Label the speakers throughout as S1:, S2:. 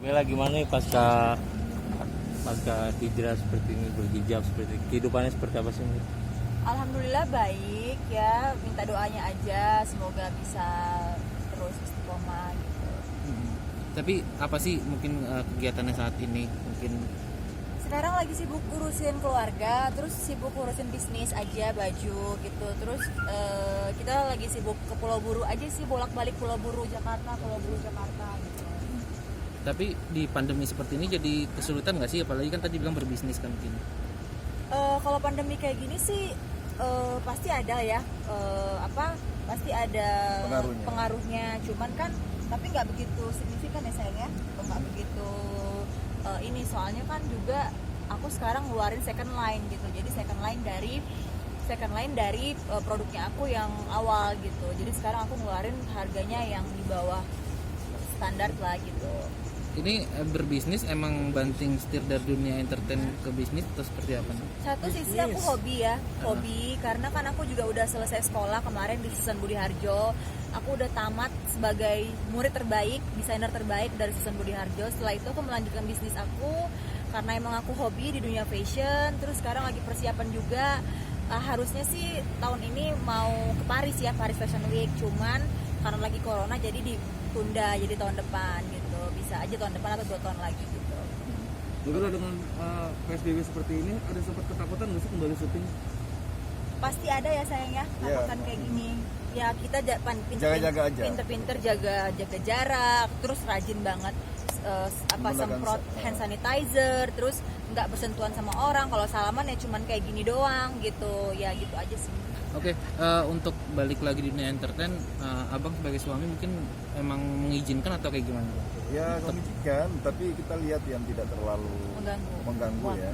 S1: Bella gimana nih pasca pasca hijrah seperti ini, berhijab seperti ini, kehidupannya seperti apa sih?
S2: Alhamdulillah baik ya, minta doanya aja semoga bisa terus istiqomah gitu.
S3: Tapi apa sih mungkin kegiatannya saat ini? Mungkin
S2: Sekarang lagi sibuk urusin keluarga, terus sibuk urusin bisnis aja, baju gitu. Terus kita lagi sibuk ke Pulau Buru aja sih, bolak-balik Pulau Buru Jakarta gitu.
S3: tapi di pandemi seperti ini jadi kesulitan nggak sih? Apalagi kan tadi bilang berbisnis kan mungkin.
S2: Kalau pandemi kayak gini sih pasti ada ya, pasti ada pengaruhnya. Cuman kan tapi nggak begitu signifikan ya sayang ya, nggak begitu ini soalnya kan juga aku sekarang ngeluarin second line gitu. Jadi second line dari produknya aku yang awal gitu. Jadi sekarang aku ngeluarin harganya yang di bawah standar lah gitu.
S3: Ini berbisnis emang banting setir dari dunia entertain ke bisnis atau seperti apa nih?
S2: Satu sisi aku hobi karena kan aku juga udah selesai sekolah kemarin di Susan Budi Harjo. Aku udah tamat sebagai murid terbaik, desainer terbaik dari Susan Budi Harjo. Setelah itu aku melanjutkan bisnis aku karena emang aku hobi di dunia fashion. Terus sekarang lagi persiapan juga, harusnya sih tahun ini mau ke Paris ya, Paris Fashion Week. Cuman karena lagi corona jadi ditunda jadi tahun depan gitu. Bisa aja tahun depan atau 2 tahun lagi gitu.
S4: Jadi kalau dengan PSBB seperti ini ada sempat ketakutan nggak sih kembali syuting?
S2: Pasti ada ya sayang ya, takutan kayak gini. Ya kita
S4: Jaga-jaga aja.
S2: pinter-pinter jaga jarak, terus rajin banget semprot hand sanitizer, terus nggak bersentuhan sama orang. Kalau salaman ya cuman kayak gini doang gitu. Ya gitu aja sih.
S3: Oke, untuk balik lagi di dunia entertain, abang sebagai suami mungkin emang mengizinkan atau kayak gimana?
S5: Ya mengizinkan, tapi kita lihat yang tidak terlalu mengganggu ya.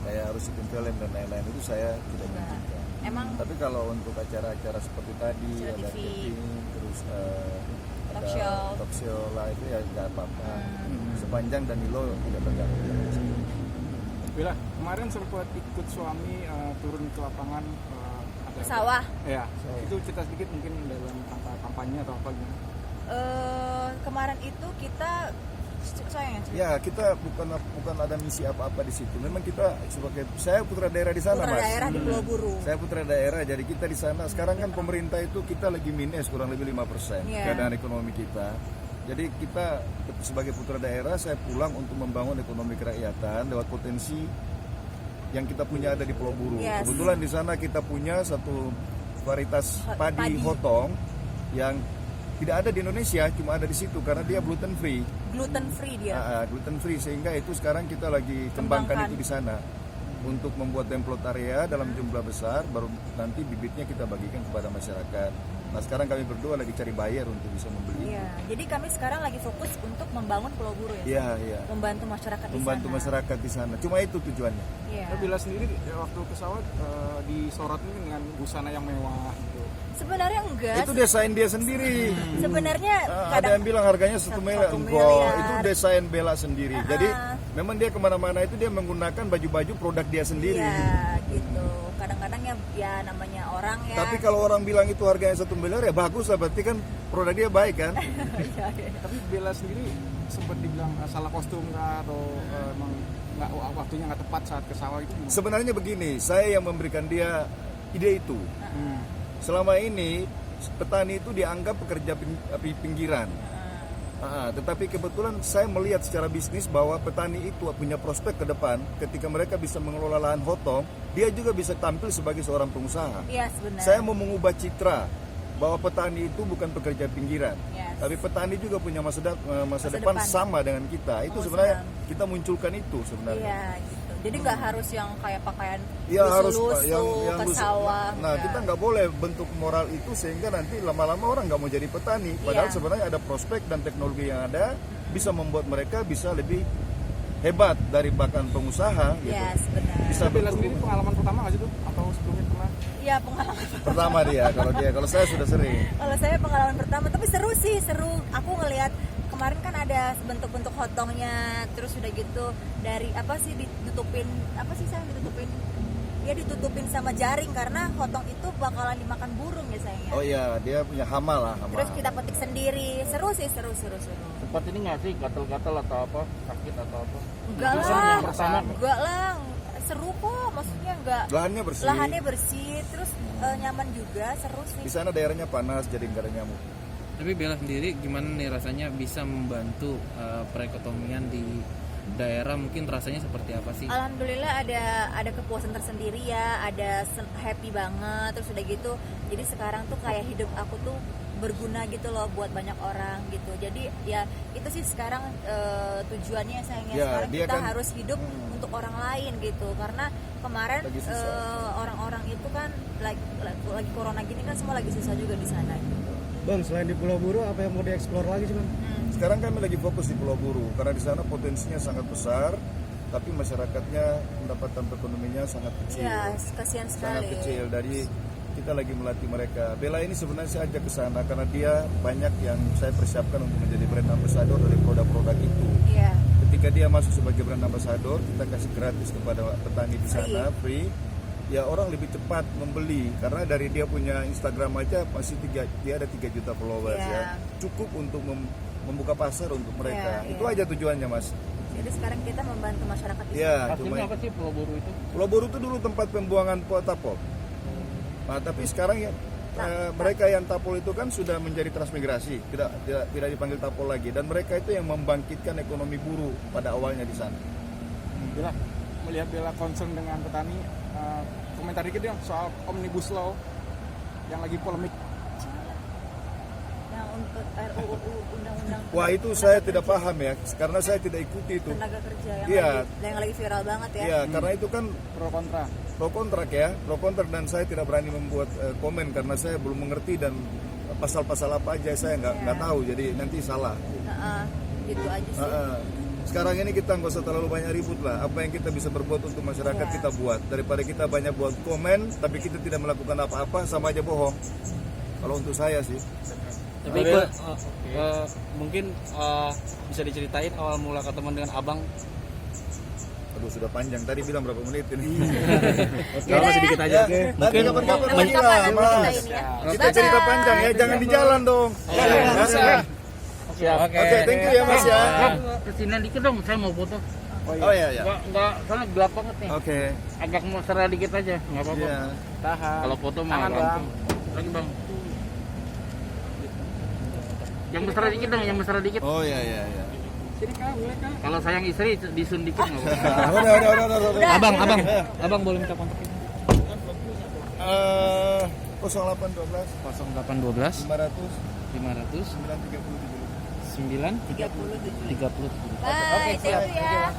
S5: Kayak harus syuting film dan lain-lain itu saya tidak mengizinkan.
S2: Emang
S5: Tapi kalau untuk acara-acara seperti tadi
S2: Acara
S5: ada
S2: TV.
S5: taping, terus
S2: Talk
S5: ada
S2: show.
S5: talk show lah itu ya nggak apa-apa. Sepanjang Danilo tidak terganggu.
S4: Bila kemarin sempat ikut suami turun ke lapangan
S2: ke sawah.
S4: Ya, itu cerita sedikit mungkin dalam rangka kampanye atau apa gimana?
S2: Kemarin itu kita sayang
S5: Ya kita bukan ada misi apa-apa di situ. Memang kita sebagai saya putra daerah di sana,
S2: putra
S5: Mas.
S2: daerah di Pulau Buru.
S5: Saya putra daerah, jadi kita di sana. Sekarang kan pemerintah itu kita lagi minus kurang lebih 5% keadaan ekonomi kita. Jadi kita sebagai putra daerah, saya pulang untuk membangun ekonomi kerakyatan lewat potensi yang kita punya ada di Pulau Buru.
S2: Yes.
S5: Kebetulan di sana kita punya satu varietas padi hotong yang tidak ada di Indonesia, cuma ada di situ karena dia gluten free.
S2: Gluten free dia.
S5: Gluten free, sehingga itu sekarang kita lagi kembangkan itu di sana untuk membuat template area dalam jumlah besar, baru nanti bibitnya kita bagikan kepada masyarakat. Nah sekarang kami berdua lagi cari buyer untuk bisa membeli.
S2: Iya, jadi kami sekarang lagi fokus untuk membangun Pulau Buru ya.
S5: Iya.
S2: Membantu masyarakat
S5: Membantu
S2: di sana.
S5: masyarakat di sana. Cuma itu tujuannya.
S2: Iya.
S4: Bila sendiri waktu pesawat disorot ini dengan busana yang mewah gitu.
S2: Sebenarnya enggak.
S5: Itu desain dia sendiri.
S2: Sebenarnya
S5: Ada yang bilang harganya 1 miliar.
S2: 1
S5: Enggak,
S2: miliar.
S5: itu desain Bella sendiri. Jadi memang dia kemana-mana itu dia menggunakan baju-baju produk dia sendiri.
S2: Iya, gitu. Kadang-kadang ya namanya orang ya.
S5: Tapi kalau orang bilang itu harganya 1 miliar ya bagus lah, berarti kan produk dia baik kan.
S4: Tapi Bella sendiri sempat dibilang salah kostum kah atau emang nggak waktunya nggak tepat saat ke sawah itu?
S5: Sebenarnya begini, saya yang memberikan dia ide itu. Selama ini petani itu dianggap pekerja pinggiran. Tetapi kebetulan saya melihat secara bisnis bahwa petani itu punya prospek ke depan. Ketika mereka bisa mengelola lahan hotong, dia juga bisa tampil sebagai seorang pengusaha.
S2: Iya, sebenarnya.
S5: Saya mau mengubah citra bahwa petani itu bukan pekerja pinggiran, tapi petani juga punya masa depan sama dengan kita. Itu sebenarnya kita munculkan itu sebenarnya.
S2: Iya, gitu. Jadi nggak harus yang kayak pakaian
S5: Ya harus
S2: lusuh-lusuh ke sawah.
S5: Nah, kita nggak boleh bentuk moral itu sehingga nanti lama-lama orang nggak mau jadi petani. Padahal sebenarnya ada prospek dan teknologi yang ada bisa membuat mereka bisa lebih hebat dari bahkan pengusaha.
S2: Yes, benar.
S5: Bisa
S4: Bella sendiri pengalaman pertama nggak sih tuh? Atau sebelumnya pernah?
S2: Iya, pengalaman
S5: pertama kalau saya sudah sering.
S2: Kalau saya pengalaman pertama, tapi seru. Aku ngelihat kemarin kan ada bentuk-bentuk hotongnya, terus udah gitu dari ditutupin dia ditutupin sama jaring karena hotong itu bakalan dimakan burung ya sayangnya.
S5: Oh iya, dia punya hama lah, hama.
S2: Terus kita petik sendiri, seru sih, seru.
S3: Sempat ini nggak sih gatal-gatal atau apa, sakit atau apa?
S2: Enggak
S4: Itu
S2: lah,
S4: yang pertama.
S2: enggak lah, seru kok, maksudnya enggak.
S5: Lahannya bersih.
S2: Bersih, terus nyaman juga, seru sih.
S5: Di sana daerahnya panas, jadi nggak ada nyamuk.
S3: Tapi Bella sendiri gimana nih rasanya bisa membantu perekonomian di daerah, mungkin rasanya seperti apa sih?
S2: Alhamdulillah ada kepuasan tersendiri ya, ada happy banget, terus udah gitu. Jadi sekarang tuh kayak hidup aku tuh berguna gitu loh buat banyak orang gitu. Jadi ya itu sih sekarang tujuannya sayangnya,
S5: Ya,
S2: sekarang
S5: dia
S2: kita
S5: kan-
S2: harus hidup untuk orang lain gitu. Karena kemarin
S5: Lagi susah.
S2: orang-orang itu kan lagi corona gini kan semua lagi susah juga di sana gitu.
S6: Bang, selain di Pulau Buru, apa yang mau dieksplor lagi sih Bang?
S5: Sekarang kami lagi fokus di Pulau Buru karena di sana potensinya sangat besar, tapi masyarakatnya pendapatan ekonominya sangat kecil.
S2: Iya, kasihan
S5: Sangat
S2: sekali.
S5: kecil. Dari kita lagi melatih mereka. Bella ini sebenarnya saya ajak ke sana karena dia banyak yang saya persiapkan untuk menjadi brand ambassador dari produk-produk itu.
S2: Iya.
S5: Ketika dia masuk sebagai brand ambassador, kita kasih gratis kepada petani di sana, free. Ya orang lebih cepat membeli karena dari dia punya Instagram aja masih dia ada 3 juta followers
S2: Iya.
S5: ya. Cukup untuk membuka pasar untuk mereka.
S2: Iya,
S5: Itu
S2: iya.
S5: aja tujuannya, Mas.
S2: Jadi sekarang kita membantu masyarakat di
S5: Ya,
S3: Hasilnya
S5: cuma
S3: apa sih Pulau Buru itu?
S5: Pulau Buru itu dulu tempat pembuangan tapol. Nah, tapi sekarang ya mereka yang tapol itu kan sudah menjadi transmigrasi, tidak dipanggil tapol lagi, dan mereka itu yang membangkitkan ekonomi buru pada awalnya di sana.
S4: Bella, melihat Bella concern dengan petani, komentar dikit dong soal Omnibus Law yang lagi polemik.
S2: yang untuk RUU undang-undang
S5: Wah, itu saya tidak paham ya, karena saya tidak ikuti itu.
S2: tenaga kerja yang
S5: Iya.
S2: lagi viral banget ya.
S5: Iya, karena itu kan
S4: Pro kontra.
S5: pro kontrak dan saya tidak berani membuat komen karena saya belum mengerti dan pasal-pasal apa aja saya nggak tahu, jadi nanti salah.
S2: Heeh, gitu aja sih.
S5: Sekarang ini kita nggak usah terlalu banyak ribut lah. Apa yang kita bisa berbuat untuk masyarakat
S2: Iya.
S5: kita buat, daripada kita banyak buat komen tapi kita tidak melakukan apa-apa, sama aja bohong. Kalau untuk saya sih.
S7: Tapi mungkin bisa diceritain awal mula ketemu dengan abang.
S5: Aduh, sudah panjang. Tadi bilang berapa menit ini?
S7: Kalau sedikit aja.
S5: Nanti kapan-kapan lagi lah,
S2: Kapan-kapan
S5: Mas.
S2: kita ini ya.
S5: Kita cerita panjang ya, jangan di jalan dong. Oke, thank you ya Mas ya.
S3: Kesini dikit dong, saya mau foto.
S5: Oh iya ya.
S3: Nggak, soalnya gelap banget nih.
S5: Oke.
S3: Agak mesra dikit aja, nggak apa-apa.
S5: Iya.
S4: Tahan.
S3: Kalau foto mah
S4: Tahan,
S3: langsung. Lagi Bang. Yang mesra dikit dong, yang mesra dikit.
S5: Oh iya iya iya.
S4: Sini Kak, boleh Kak?
S3: Kalau sayang istri disun dikit nggak apa-apa.
S5: Udah.
S3: Abang boleh minta kontak ini.
S5: 0812
S3: 0812
S5: 500
S3: 500
S5: 937.
S3: 9
S2: 37.
S3: 30.
S2: Bye, thank you ya.